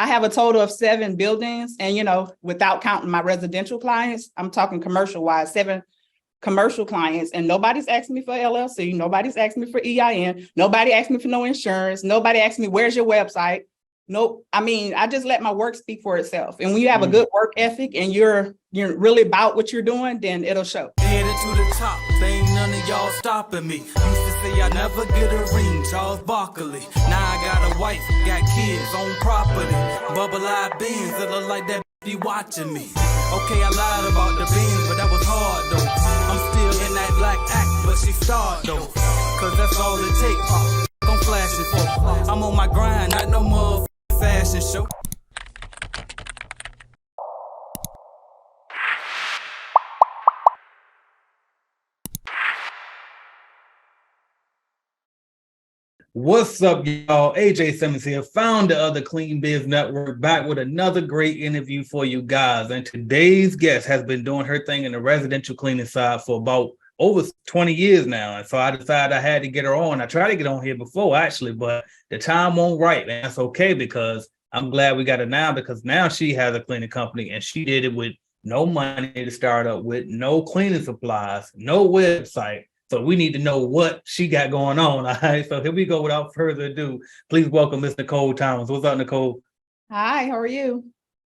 I have a total of 7 buildings, and without counting my residential clients, I'm talking commercial wise, 7 commercial clients, and nobody's asking me for LLC, nobody's asking me for EIN, nobody asked me for no insurance, nobody asked me where's your website. Nope. I mean, I just let my work speak for itself. And when you have a good work ethic and you're really about what you're doing, then it'll show. Headed to the top, there ain't none of y'all stopping me. Used to say I never get a ring, Charles Barkley. Now I got a wife, got kids, own property. Bubble-eyed beans that look like that be watching me. Okay, I lied about the beans, but that was hard though. I'm still in that black act, but she starred though. Cause that's all it takes. Don't flash it for. I'm on my grind, not no more fashion show. What's up, y'all? AJ Simmons here, founder of the Clean Biz Network, back with another great interview for you guys. And today's guest has been doing her thing in the residential cleaning side for about over 20 years now. And so I decided I had to get her on. I tried to get on here before, actually, but the time won't right. And that's okay, because I'm glad we got her now, because now she has a cleaning company and she did it with no money to start up with, no cleaning supplies, no website. So we need to know what she got going on. All right. So here we go. Without further ado, please welcome Miss Nicole Thomas. What's up, Nicole? Hi, how are you?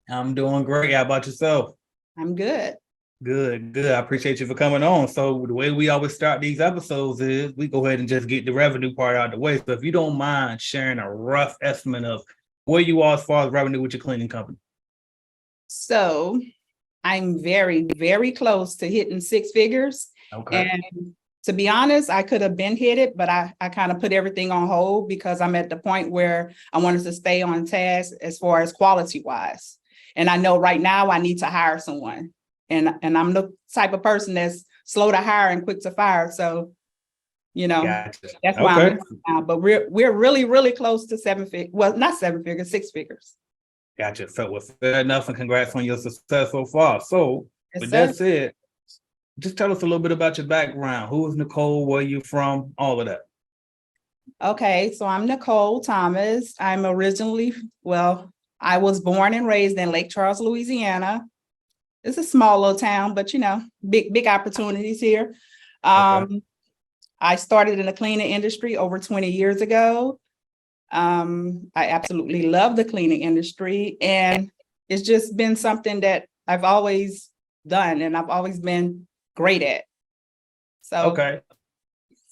I'm doing great. How about yourself? I'm good. Good. I appreciate you for coming on. So the way we always start these episodes is we go ahead and just get the revenue part out of the way. So if you don't mind sharing a rough estimate of where you are as far as revenue with your cleaning company. So I'm very, very close to hitting 6 figures. Okay. And to be honest, I could have been hit it, but I kind of put everything on hold because I'm at the point where I wanted to stay on task as far as quality wise. And I know right now I need to hire someone. And I'm the type of person that's slow to hire and quick to fire. So, Gotcha. that's why I'm now. But we're really, really close to 7 figures. Well, not 7 figures, 6 figures. Gotcha. So well, fair enough, and congrats on your success so far. So with that said, just tell us a little bit about your background. Who is Nicole? Where are you from? All of that. Okay, so I'm Nicole Thomas. I was born and raised in Lake Charles, Louisiana. It's a small little town, but big opportunities here. Okay. I started in the cleaning industry over 20 years ago. I absolutely love the cleaning industry, and it's just been something that I've always done and I've always been great at. So okay.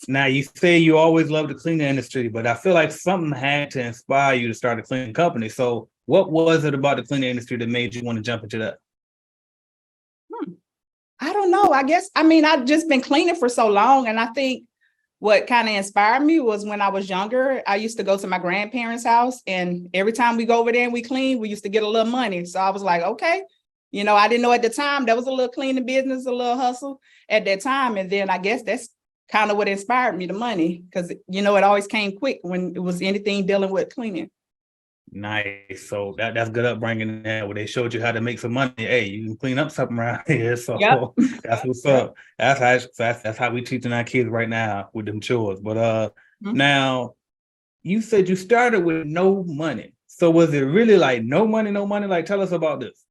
Now you say you always loved the cleaning industry, but I feel like something had to inspire you to start a cleaning company. So what was it about the cleaning industry that made you want to jump into that? I don't know. I've just been cleaning for so long, and I think what kind of inspired me was when I was younger, I used to go to my grandparents' house, and every time we go over there and we clean, we used to get a little money. So I was like, okay. I didn't know at the time that was a little cleaning business, a little hustle at that time. And then I guess that's kind of what inspired me, the money, because, it always came quick when it was anything dealing with cleaning. Nice. So that's good upbringing there, where they showed you how to make some money. Hey, you can clean up something around here. So Yep. That's what's up. That's how we teaching our kids right now with them chores. But now you said you started with no money. So was it really like no money? Like, tell us about this.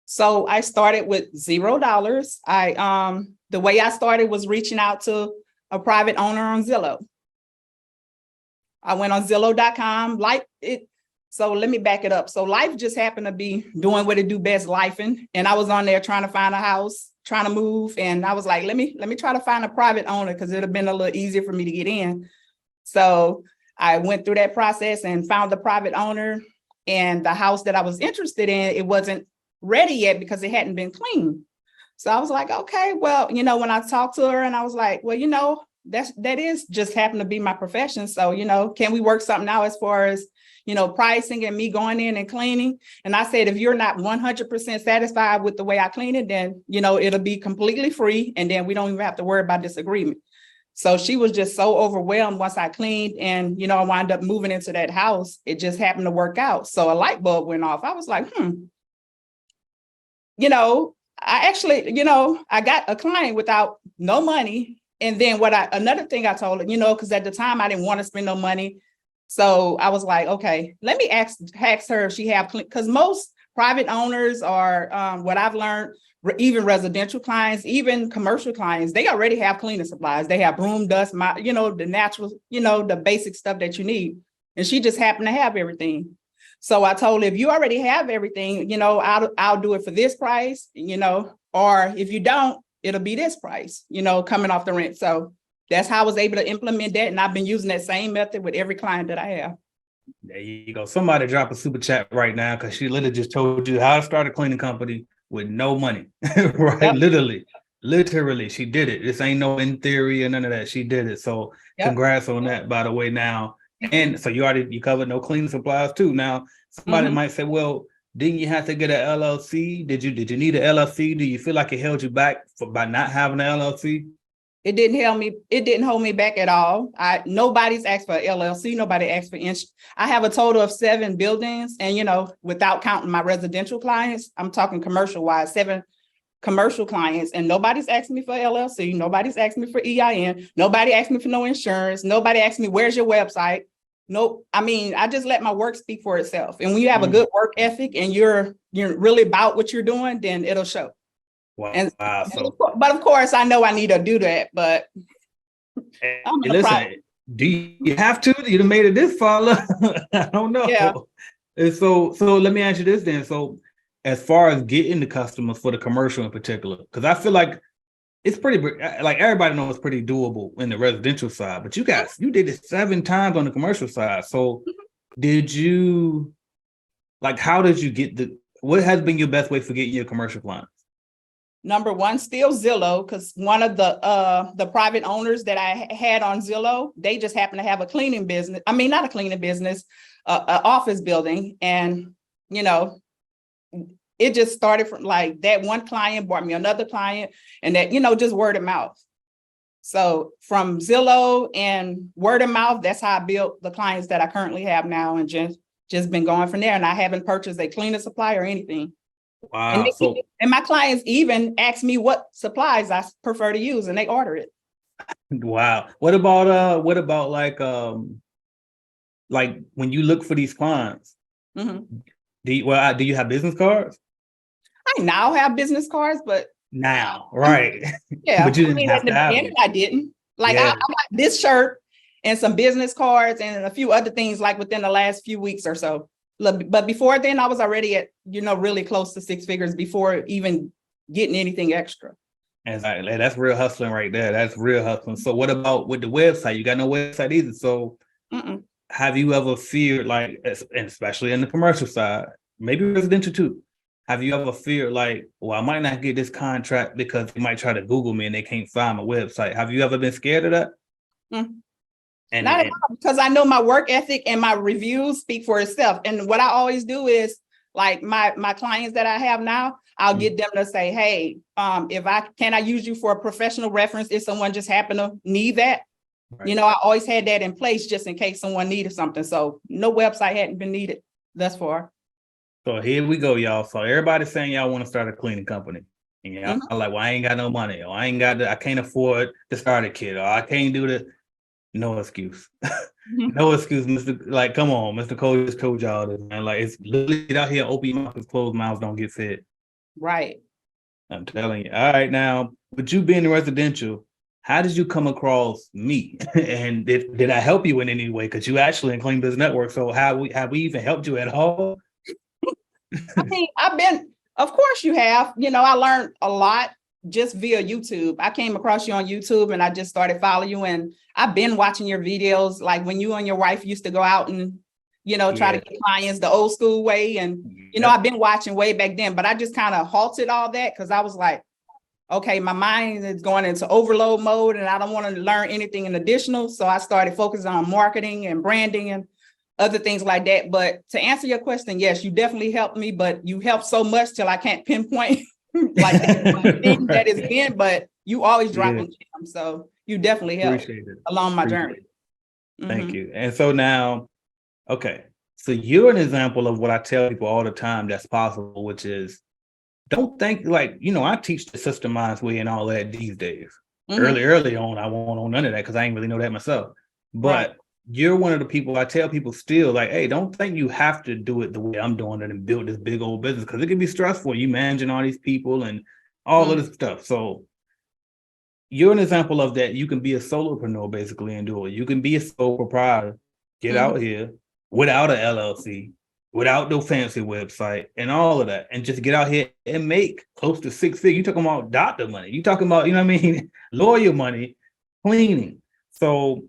So I started with $0. The way I started was reaching out to a private owner on Zillow. I went on Zillow.com. So let me back it up. So life just happened to be doing what it do best, lifing. And I was on there trying to find a house, trying to move. And I was like, let me try to find a private owner, because it'd have been a little easier for me to get in. So I went through that process and found the private owner, and the house that I was interested in, it wasn't ready yet because it hadn't been cleaned. So I was like, okay, well, when I talked to her, and I was like, well, that is just happened to be my profession. So, can we work something out as far as, pricing and me going in and cleaning? And I said, if you're not 100% satisfied with the way I clean it, then, it'll be completely free. And then we don't even have to worry about disagreement. So she was just so overwhelmed once I cleaned, and, I wound up moving into that house. It just happened to work out. So a light bulb went off. I was like, I actually, I got a client without no money. And then another thing I told her, because at the time I didn't want to spend no money So I was like, okay, let me ask her if she have, because most private owners are, what I've learned, even residential clients, even commercial clients, they already have cleaning supplies. They have broom, dust, the natural, the basic stuff that you need. And she just happened to have everything. So I told her, if you already have everything, I'll do it for this price, or if you don't, it'll be this price, coming off the rent. So that's how I was able to implement that. And I've been using that same method with every client that I have. There you go. Somebody drop a super chat right now because she literally just told you how to start a cleaning company with no money. Right? Yep. Literally, she did it. This ain't no in theory or none of that. She did it. So congrats on that, by the way, now. And so you covered no cleaning supplies too. Now, somebody might say, well, didn't you have to get an LLC? Did you need an LLC? Do you feel like it held you back by not having an LLC? It didn't hold me back at all. Nobody's asked for LLC. Nobody asked for insurance. I have a total of 7 buildings, and without counting my residential clients, I'm talking commercial wise, 7 commercial clients, and nobody's asked me for LLC. Nobody's asked me for EIN. Nobody asked me for no insurance. Nobody asked me, where's your website? Nope. I mean, I just let my work speak for itself. And when you have a good work ethic and you're really about what you're doing, then it'll show. Wow. But of course, I know I need to do that. But listen, do you have to? You'd have made it this far. I don't know. Yeah. And so let me ask you this then. So, as far as getting the customers for the commercial in particular, because I feel like it's pretty, like everybody knows it's pretty doable in the residential side, but you did it 7 times on the commercial side. So, did you, how did you get what has been your best way for getting your commercial clients? Number one, still Zillow, because one of the private owners that I had on Zillow, they just happen to have a cleaning business. I mean, not a cleaning business, an office building. And, it just started from that one client brought me another client, and that, just word of mouth. So from Zillow and word of mouth, that's how I built the clients that I currently have now, and just been going from there. And I haven't purchased a cleaning supply or anything. Wow. And my clients even ask me what supplies I prefer to use, and they order it. Wow. What about when you look for these clients, do you have business cards? I now have business cards, but now, right. Yeah. But you didn't have to have them. I didn't. I got this shirt and some business cards and a few other things within the last few weeks or so. But before then, I was already at, really close to 6 figures before even getting anything extra. Exactly. That's real hustling right there. That's real hustling. So what about with the website? You got no website either. So have you ever feared, and especially in the commercial side, maybe residential too, have you ever feared well, I might not get this contract because they might try to Google me and they can't find my website? Have you ever been scared of that? Not at all, because I know my work ethic and my reviews speak for itself. And what I always do is my clients that I have now, I'll get them to say, hey, can I use you for a professional reference if someone just happened to need that? Right. I always had that in place just in case someone needed something. So no website hadn't been needed thus far. So here we go, y'all. So everybody's saying y'all want to start a cleaning company. And y'all are like, well, I ain't got no money, or I can't afford to start a kit, or I can't do the. No excuse. No excuse, Mr. Come on, Mr. Cole just told y'all this, man. It's literally get out here, open your mouth, because closed mouths don't get fed. Right. I'm telling you. All right, now, with you being residential, how did you come across me? And did I help you in any way? Because you actually in Clean Biz Network. So have we even helped you at all? I mean, of course you have. I learned a lot just via YouTube. I came across you on YouTube and I just started following you, and I've been watching your videos, when you and your wife used to go out and, try to get clients the old school way. And, I've been watching way back then, but I just kind of halted all that because I was like, okay, my mind is going into overload mode and I don't want to learn anything in additional. So I started focusing on marketing and branding and other things like that. But to answer your question, yes, you definitely helped me, but you helped so much till I can't pinpoint that is in, but you always dropping gems. So you definitely helped along my journey. Thank you. And so now, okay, so you're an example of what I tell people all the time that's possible, which is don't think I teach the systemized way and all that these days. Early on, I won't know none of that because I ain't really know that myself. But you're one of the people I tell people still like, hey, don't think you have to do it the way I'm doing it and build this big old business because it can be stressful. You managing all these people and all of this stuff. So you're an example of that. You can be a solopreneur basically and do it. You can be a sole proprietor, get out here without an LLC, without no fancy website and all of that, and just get out here and make close to 6 figures. You talking about doctor money. You talking about, you know what I mean, lawyer money, cleaning. So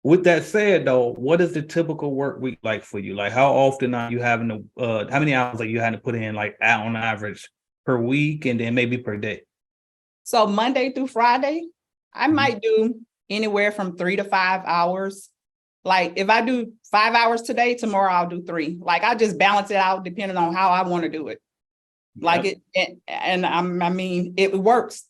with that said, though, what is the typical work week like for you? Like, how often are you having to, how many hours are you having to put in, like, on average per week and then maybe per day? So Monday through Friday, I might do anywhere from 3 to 5 hours. Like if I do 5 hours today, tomorrow I'll do 3. Like I just balance it out depending on how I want to do it. Like I mean, it works.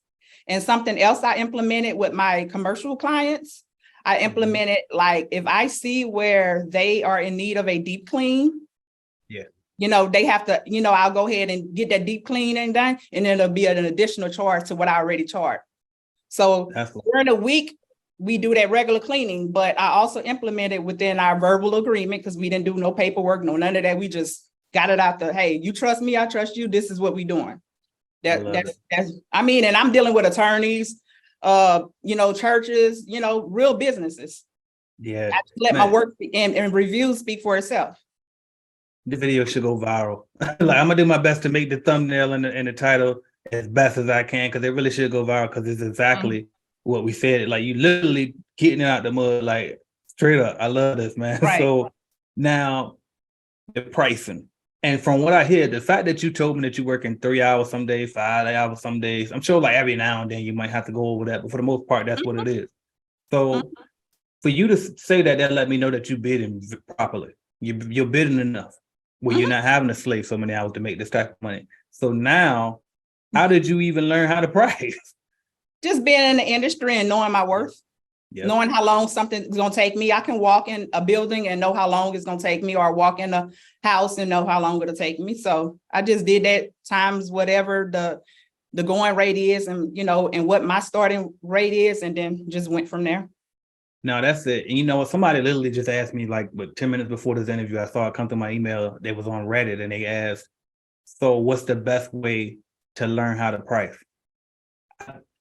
And something else I implemented with my commercial clients, I implemented like if I see where they are in need of a deep clean, they have to, I'll go ahead and get that deep cleaning done, and then it'll be an additional charge to what I already charged. So during the week, we do that regular cleaning, but I also implemented within our verbal agreement because we didn't do no paperwork, none of that. We just got it out there. Hey, you trust me, I trust you. This is what we're doing. And I'm dealing with attorneys, churches, real businesses. Yeah. I just let my work and reviews speak for itself. The video should go viral. Like I'm gonna do my best to make the thumbnail and the title as best as I can because it really should go viral because it's exactly what we said. Like you literally getting it out the mud, like straight up. I love this, man. Right. So now the pricing. And from what I hear, the fact that you told me that you work in 3 hours some days, 5 hours some days, I'm sure like every now and then you might have to go over that, but for the most part, that's what it is. So for you to say that let me know that you bidding properly. You're bidding enough. Where you're not having to slave so many hours to make this type of money. So now, how did you even learn how to price? Just being in the industry and knowing my worth, knowing how long something's going to take me. I can walk in a building and know how long it's going to take me, or walk in a house and know how long it'll take me. So I just did that times whatever the going rate is and, and what my starting rate is, and then just went from there. No, that's it. And somebody literally just asked me 10 minutes before this interview, I saw it come through my email. They was on Reddit and they asked, so what's the best way to learn how to price?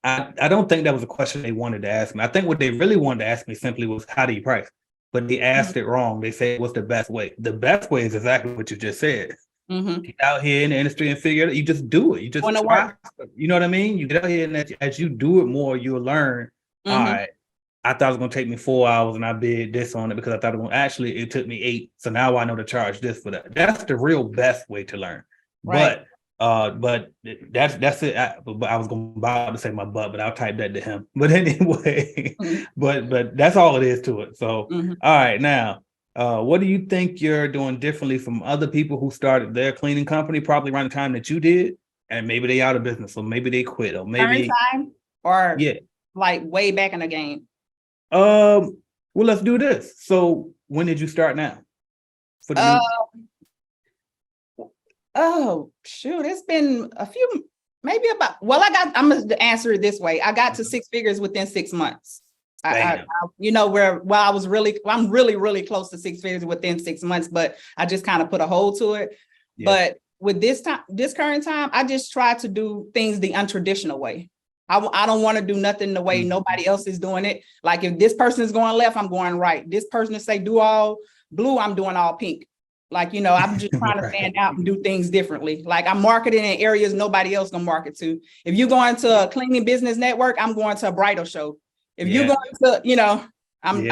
I don't think that was a question they wanted to ask me. I think what they really wanted to ask me simply was, how do you price? But they asked it wrong. They said, what's the best way? The best way is exactly what you just said. Get out here in the industry and figure it out. You just do it. You just try. You know what I mean? You get out here and as you do it more, you'll learn, all right, I thought it was going to take me 4 hours and I bid this on it because I thought it took me 8. So now I know to charge this for that. That's the real best way to learn. Right. But that's it. But I was about to say my butt, but I'll type that to him. But anyway, but that's all it is to it. So, all right, now, what do you think you're doing differently from other people who started their cleaning company probably around the time that you did, and maybe they out of business, or maybe they quit, or maybe time, or like way back in the game? Well, let's do this. So when did you start now? Oh, shoot. It's been a few, maybe about, I'm going to answer it this way. I got to 6 figures within 6 months. I'm really, really close to 6 figures within 6 months, but I just kind of put a hold to it. Yeah. But with this current time, I just try to do things the untraditional way. I don't want to do nothing the way nobody else is doing it. Like if this person is going left, I'm going right. This person is say do all blue, I'm doing all pink. Like, I'm just trying to stand out and do things differently. Like I'm marketing in areas nobody else gonna market to. If you're going to a cleaning business network, I'm going to a bridal show. If you're going to, I'm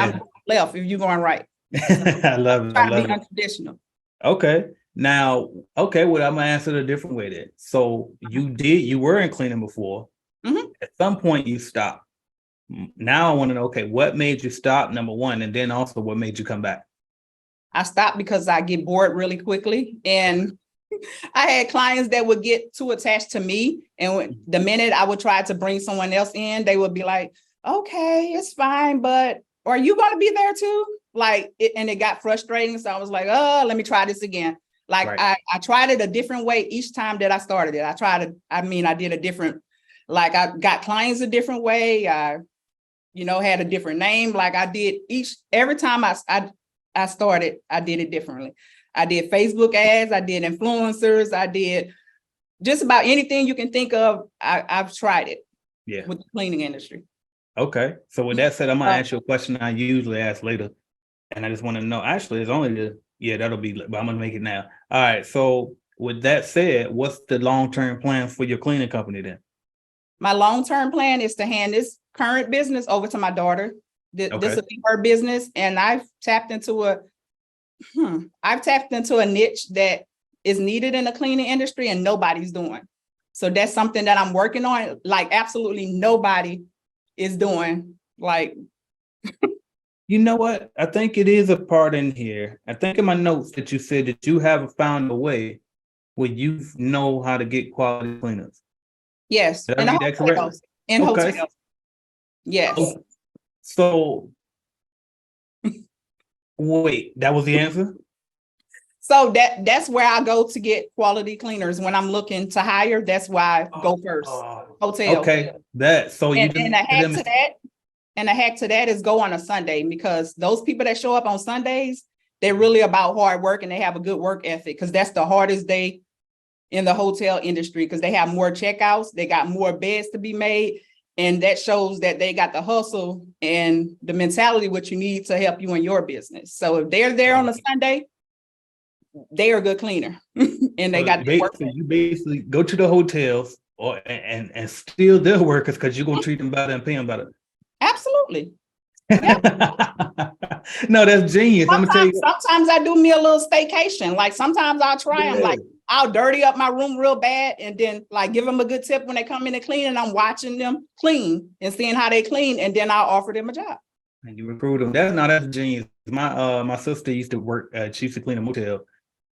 left if you're going right. I love it. I love it. Untraditional. Okay. Now, well, I'm gonna answer it a different way then. So you were in cleaning before. At some point you stopped. Now I want to know, okay, what made you stop, number one, and then also what made you come back? I stopped because I get bored really quickly, and I had clients that would get too attached to me, and the minute I would try to bring someone else in, they would be like, okay, it's fine, but are you going to be there too? And it got frustrating, so I was like, oh, let me try this again. I tried it a different way each time that I started it. I did a different, I got clients a different way. I had a different name. Like I did every time I started, I did it differently. I did Facebook ads, I did influencers, I did just about anything you can think of. I've tried it with the cleaning industry. Okay. So with that said, I'm gonna ask you a question I usually ask later. And I just want to know, actually, it's only that'll be, but I'm gonna make it now. All right. So with that said, what's the long-term plan for your cleaning company then? My long-term plan is to hand this current business over to my daughter. This will be her business. And I've tapped into a niche that is needed in the cleaning industry and nobody's doing. So that's something that I'm working on. Like absolutely nobody is doing. Like, you know what? I think it is a part in here. I think in my notes that you said that you have found a way where you know how to get quality cleaners. Yes. Did I read that correctly? In hotels. Yes. So wait, that was the answer? So that's where I go to get quality cleaners when I'm looking to hire. That's why I go first. Hotel. Okay. And the hack to that is go on a Sunday, because those people that show up on Sundays, they're really about hard work and they have a good work ethic, because that's the hardest day in the hotel industry, because they have more checkouts, they got more beds to be made. And that shows that they got the hustle and the mentality what you need to help you in your business. So if they're there on a Sunday, they are a good cleaner. And they got the work. So you basically go to the hotels and steal their workers because you're gonna treat them better and pay them better. Absolutely. No, that's genius. I'm gonna tell you. Sometimes I do me a little staycation. Like sometimes I'll try them. Like I'll dirty up my room real bad and then like give them a good tip when they come in and clean, and I'm watching them clean and seeing how they clean, and then I'll offer them a job. And you recruit them. That's genius. My sister used to work. She used to clean a motel,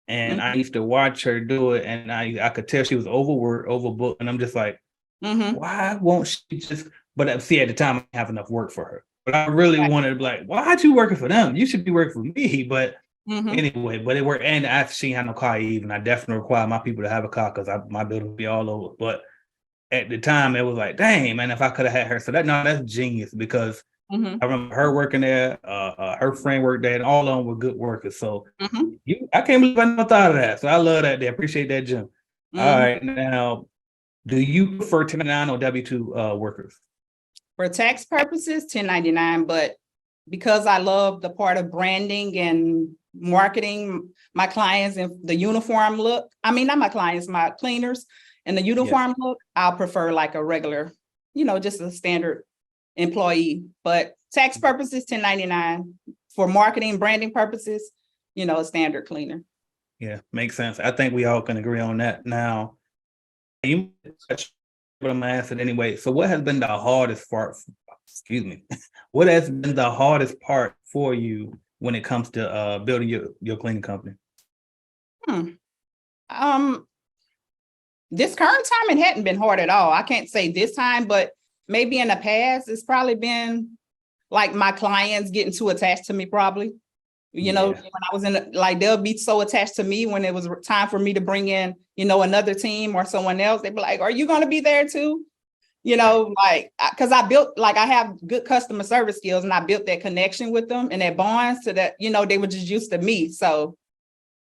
and I used to watch her do it, and I could tell she was overworked, overbooked, and I'm just like, why won't she just? But see, at the time, I didn't have enough work for her. But I really wanted to be like, why aren't you working for them? You should be working for me. But anyway, but it worked. And she ain't had no car even. I definitely require my people to have a car because my building would be all over. But at the time, it was like, dang, man, if I could have had her. So that's genius, because I remember her working there, her friend worked there, and all of them were good workers. So I can't believe I never thought of that. So I love that. They appreciate that, Jim. All right. Now, do you prefer 1099 or W-2 workers? For tax purposes, 1099, but because I love the part of branding and marketing my clients and the uniform look, I mean, not my clients, my cleaners, and the uniform look, I'll prefer like a regular, just a standard employee. But tax purposes, 1099. For marketing and branding purposes, a standard cleaner. Yeah, makes sense. I think we all can agree on that. Now, but I'm gonna ask it anyway. So what has been the hardest part? What has been the hardest part for you when it comes to building your cleaning company? This current time, it hadn't been hard at all. I can't say this time, but maybe in the past, it's probably been like my clients getting too attached to me, probably. When I was they'll be so attached to me when it was time for me to bring in, another team or someone else. They'd be like, are you going to be there too? Because I have good customer service skills, and I built that connection with them and that bond so that, they were just used to me. So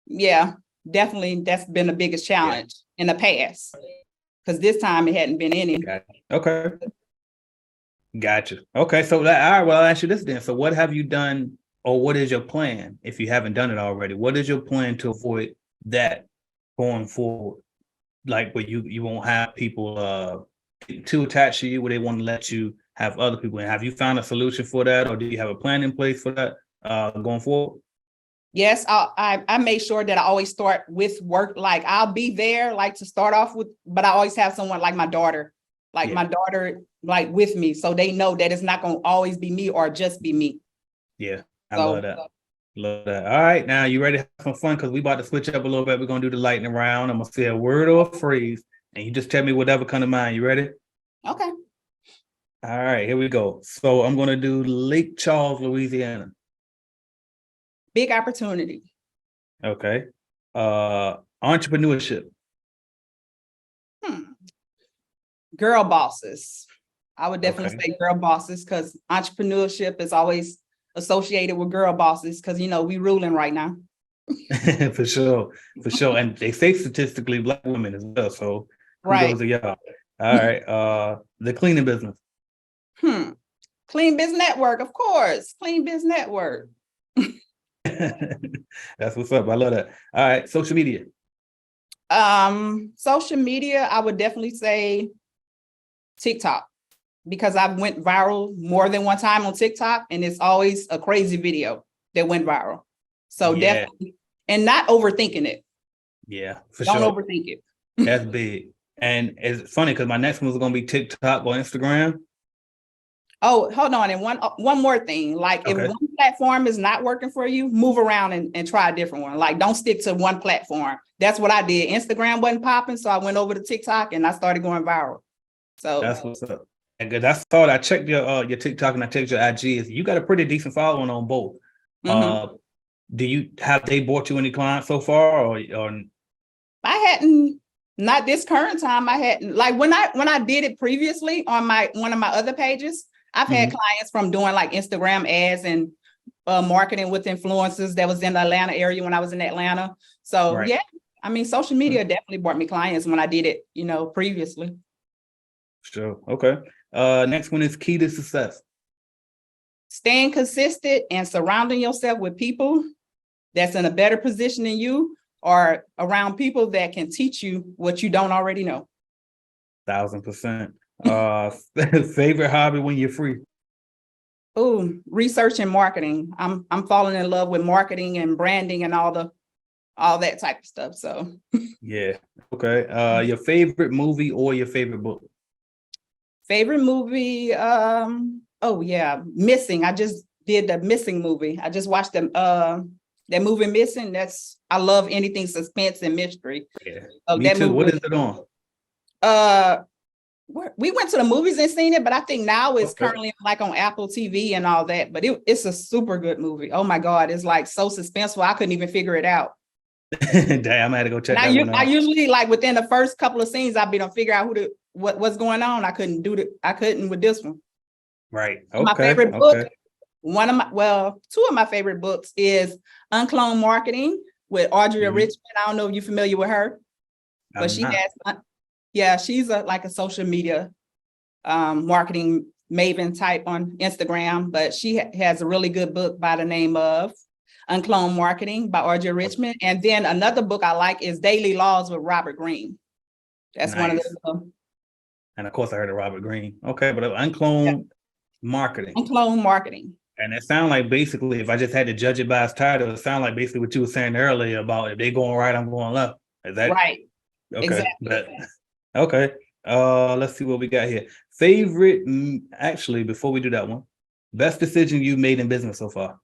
yeah, definitely that's been the biggest challenge in the past, because this time it hadn't been any. Okay. Gotcha. Okay. So all right, well, I'll ask you this then. So what have you done, or what is your plan if you haven't done it already? What is your plan to avoid that going forward? Like where you won't have people too attached to you, where they want to let you have other people. And have you found a solution for that, or do you have a plan in place for that going forward? Yes, I make sure that I always start with work. Like I'll be there, like to start off with, but I always have someone like my daughter, with me, so they know that it's not going to always be me or just be me. Yeah, love that. Love that. All right, now you ready to have some fun? Because we about to switch up a little bit. We're gonna do the lightning round. I'm gonna say a word or a phrase, and you just tell me whatever come to mind. You ready? Okay. All right, here we go. So I'm gonna do Lake Charles, Louisiana. Big opportunity. Okay. Entrepreneurship. Girl bosses. I would definitely Okay. say girl bosses because entrepreneurship is always associated with girl bosses because we ruling right now. For sure. For sure. And they say statistically black women as well. So Right. kudos to y'all. All right. The cleaning business. Clean Biz Network, of course. Clean Biz Network. That's what's up. I love that. All right. Social media. Social media, I would definitely say TikTok because I went viral more than one time on TikTok, and it's always a crazy video that went viral. So Yeah. definitely, and not overthinking it. Yeah, for Don't sure. overthink it. That's big. And it's funny because my next one was gonna be TikTok or Instagram. Oh, hold on. And one more thing. Like if Okay. one platform is not working for you, move around and try a different one. Like don't stick to one platform. That's what I did. Instagram wasn't popping, so I went over to TikTok and I started going viral. So That's what's up. And good. That's all. I checked your TikTok and I checked your IG. You got a pretty decent following on both. mhm. Do you have they bought you any clients so far or I hadn't, not this current time. I hadn't, like when I did it previously on one of my other pages, I've had Mhm. clients from doing like Instagram ads and marketing with influencers that was in the Atlanta area when I was in Atlanta. So right? yeah, I mean, social media definitely brought me clients when I did it, previously. Sure. Okay. Next one is key to success. Staying consistent and surrounding yourself with people that's in a better position than you or around people that can teach you what you don't already know. 1,000%. Favorite hobby when you're free. Oh, research and marketing. I'm falling in love with marketing and branding and all that type of stuff. So Yeah. Okay. Your favorite movie or your favorite book? favorite movie, oh yeah, Missing. I just did the Missing movie. I just watched that movie Missing. I love anything suspense and mystery. Yeah. So Me that too. What movie, is it on? we went to the movies and seen it, but I think now it's Okay. currently like on Apple TV and all that. But it's a super good movie. Oh my God, it's like so suspenseful. I couldn't even figure it out. Damn, I had to go check And that one I out. usually like within the first couple of scenes, I'd be to figure out what's going on. I couldn't with this one. Right. My Okay. favorite book, Okay. two of my favorite books is Uncloned Marketing with Audrey Mhm. Richmond. I don't know if you're familiar with her, but I'm she not. she's like a social media marketing maven type on Instagram, but she has a really good book by the name of Uncloned Marketing by Audrey Richmond. And then another book I like is Daily Laws with Robert Greene. That's one of Nice. the And of course, I heard of Robert Greene. Okay, but uncloned marketing. Uncloned Marketing. And it sounds like basically, if I just had to judge it by its title, it sounds like basically what you were saying earlier about if they going right, I'm going left. Is that Right. okay? Exactly. But okay. Let's see what we got here. Favorite, actually, before we do that one, best decision you made in business so far.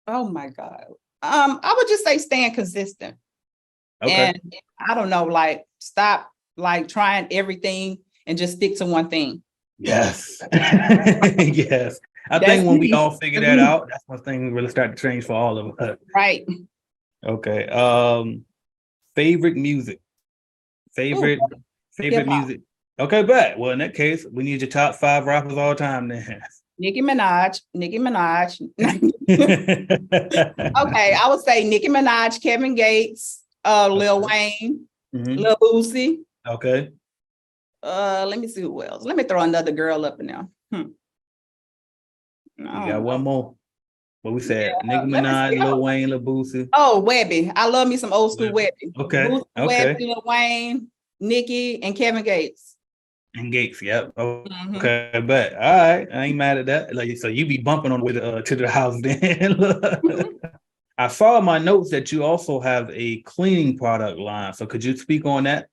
Oh my God. I would just say staying consistent. Okay. And I don't know, like stop like trying everything and just stick to one thing. Yes. Yes. I think when we all figure that out, that's when things really start to change for all of us. Right. Okay. Favorite music. Favorite Ooh, hip hop. music. Okay, bet. Well, in that case, we need your top 5 rappers all time then. Nicki Minaj. Okay, I would say Nicki Minaj, Kevin Gates, Lil Wayne, Mhm. Lil Boosie. Okay. Let me see who else. Let me throw another girl up in there. You got one more. What we said? Nicki Let me Minaj, see. Lil Wayne, Lil Boosie. Oh, Webby. I love me some old school Webby. Okay. Boosie, Okay. Webby, Lil Wayne, Nicki, and Kevin Gates. And Gates, yep. Mhm. Okay, but all right, I ain't mad at that. Like, so you be bumping on the way to the house then. I saw in my notes that you also have a cleaning product line. So could you speak on that?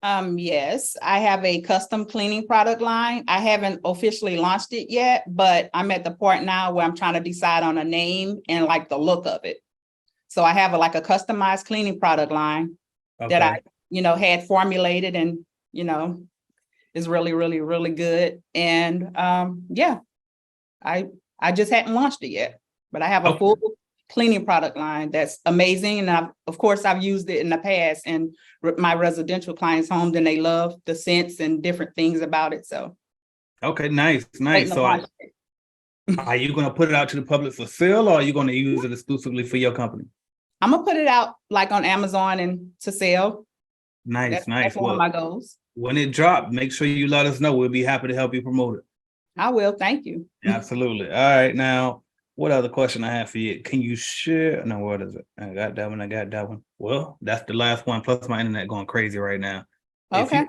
Yes, I have a custom cleaning product line. I haven't officially launched it yet, but I'm at the point now where I'm trying to decide on a name and like the look of it. So I have like a customized cleaning product line that I, had formulated and, is really, really, really good. And I just hadn't launched it yet, but I have a full cleaning product line that's amazing. And of course, I've used it in the past and my residential clients' homes, and they love the scents and different things about it. So. Okay, nice. So are you going to put it out to the public for sale, or are you going to use it exclusively for your company? I'm going to put it out like on Amazon and to sell. Nice. That's one of my goals. When it drops, make sure you let us know. We'll be happy to help you promote it. I will. Thank you. Absolutely. All right. Now, what other question I have for you? Can you share? No, what is it? I got that one. Well, that's the last one. Plus my internet going crazy right now. Okay.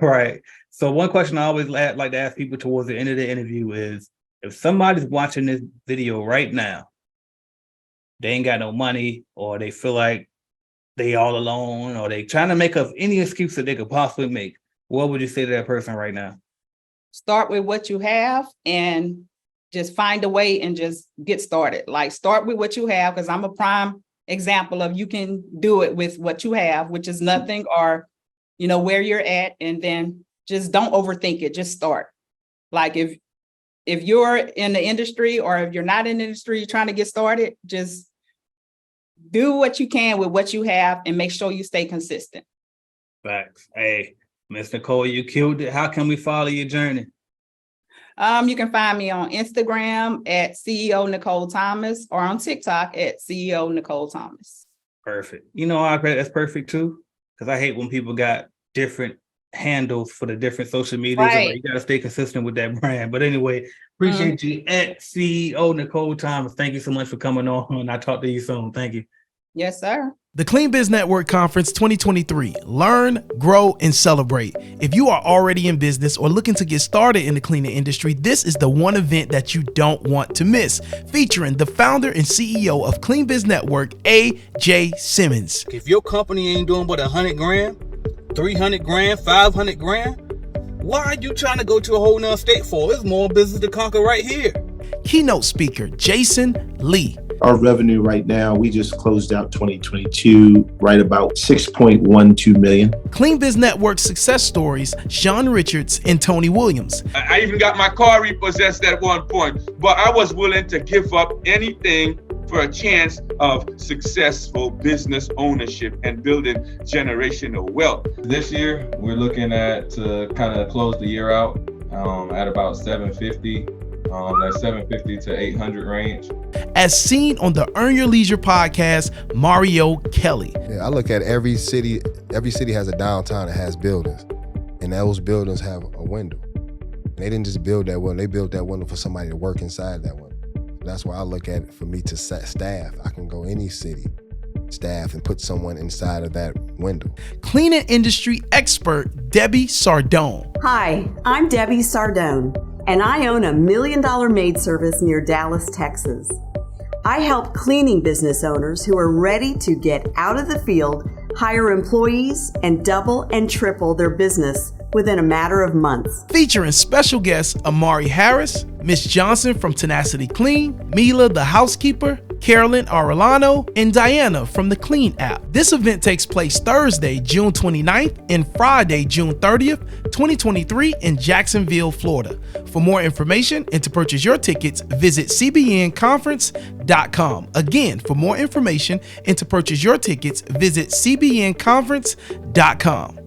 Right. So one question I always like to ask people towards the end of the interview is, if somebody's watching this video right now, they ain't got no money, or they feel like they all alone, or they trying to make up any excuse that they could possibly make, what would you say to that person right now? Start with what you have and just find a way and just get started. Like, start with what you have, because I'm a prime example of you can do it with what you have, which is nothing, or where you're at, and then just don't overthink it. Just start. Like, if you're in the industry, or if you're not in the industry, you're trying to get started, just do what you can with what you have and make sure you stay consistent. Facts. Hey, Miss Nicole, you killed it. How can we follow your journey? You can find me on Instagram at CEO Nicole Thomas, or on TikTok at CEO Nicole Thomas. Perfect. That's perfect too, because I hate when people got different handles for the different social medias. Right. You got to stay consistent with that brand. But anyway, appreciate you at CEO Nicole Thomas. Thank you so much for coming on. I'll talk to you soon. Thank you. Yes, sir. The Clean Biz Network Conference 2023. Learn, grow, and celebrate. If you are already in business or looking to get started in the cleaning industry, this is the one event that you don't want to miss. Featuring the founder and CEO of Clean Biz Network, AJ Simmons. If your company ain't doing but $100 grand, $300 grand, $500 grand, why are you trying to go to a whole nother state for? There's more business to conquer right here. Keynote speaker, Jason Lee. Our revenue right now, we just closed out 2022, right about 6.12 million. Clean Biz Network success stories, Sean Richards and Tony Williams. I even got my car repossessed at one point, but I was willing to give up anything for a chance of successful business ownership and building generational wealth. This year, we're looking at to kind of close the year out at about 750. That 750 to 800 range. As seen on the Earn Your Leisure podcast, Mario Kelly. Yeah, I look at every city has a downtown that has buildings, and those buildings have a window. And they didn't just build that window, they built that window for somebody to work inside that window. That's why I look at it, for me to set staff. I can go any city, staff, and put someone inside of that window. Cleaning industry expert, Debbie Sardone. Hi, I'm Debbie Sardone, and I own a $1 million maid service near Dallas, Texas. I help cleaning business owners who are ready to get out of the field, hire employees, and double and triple their business within a matter of months. Featuring special guests Amari Harris, Miss Johnson from Tenacity Clean, Mila the housekeeper, Carolyn Arellano, and Diana from the Clean app. This event takes place Thursday, June 29th and Friday, June 30th, 2023 in Jacksonville, Florida. For more information and to purchase your tickets, visit cbnconference.com. Again, for more information and to purchase your tickets, visit cbnconference.com.